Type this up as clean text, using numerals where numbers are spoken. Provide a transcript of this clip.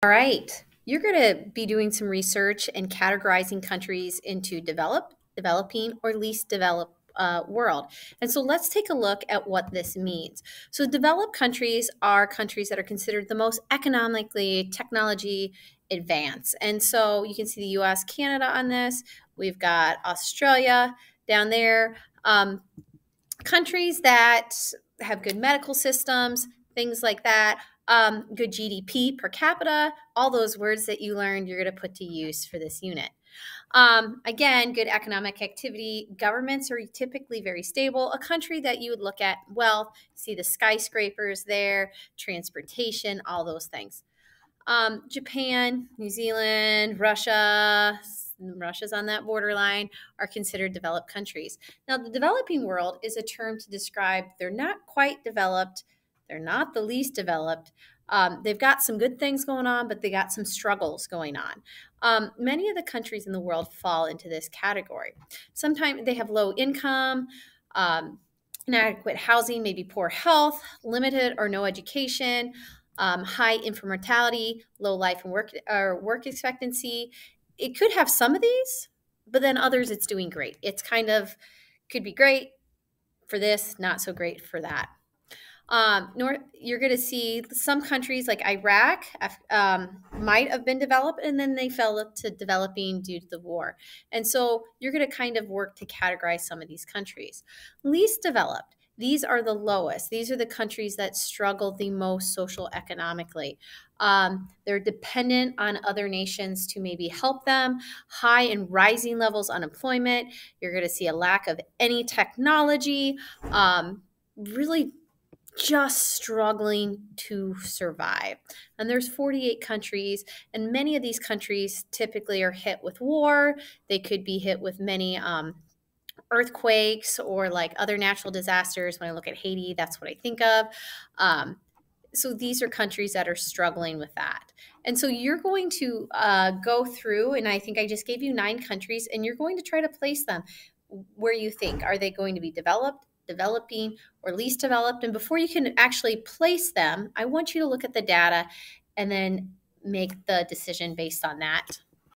All right. You're going to be doing some research and categorizing countries into developed, developing, or least developed world. And so let's take a look at what this means. So, developed countries are countries that are considered the most economically technology advanced. And so you can see the US, Canada on this. We've got Australia down there. Countries that have good medical systems, things like that, good GDP per capita, all those words that you learned, you're going to put to use for this unit. Again, good economic activity. Governments are typically very stable. A country that you would look at, wealth, see the skyscrapers there, transportation, all those things. Japan, New Zealand, Russia, Russia's on that borderline, are considered developed countries. Now, the developing world is a term to describe they're not quite developed, they're not the least developed. They've got some good things going on, but they got some struggles going on. Many of the countries in the world fall into this category. Sometimes they have low income, inadequate housing, maybe poor health, limited or no education, high infant mortality, low life and work expectancy. It could have some of these, but then others it's doing great. It's kind of could be great for this, not so great for that. You're going to see some countries like Iraq might have been developed and then they fell to developing due to the war. And so you're going to kind of work to categorize some of these countries. Least developed. These are the lowest. These are the countries that struggle the most social economically. They're dependent on other nations to maybe help them. High and rising levels of unemployment. You're going to see a lack of any technology. Really just struggling to survive. And there's 48 countries, and many of these countries typically are hit with war. They could be hit with many earthquakes or like other natural disasters. When I look at Haiti, that's what I think of. So these are countries that are struggling with that. And so you're going to go through, and I think I just gave you 9 countries, and you're going to try to place them where you think. Are they going to be developed, developing, or least developed? And before you can actually place them, I want you to look at the data and then make the decision based on that.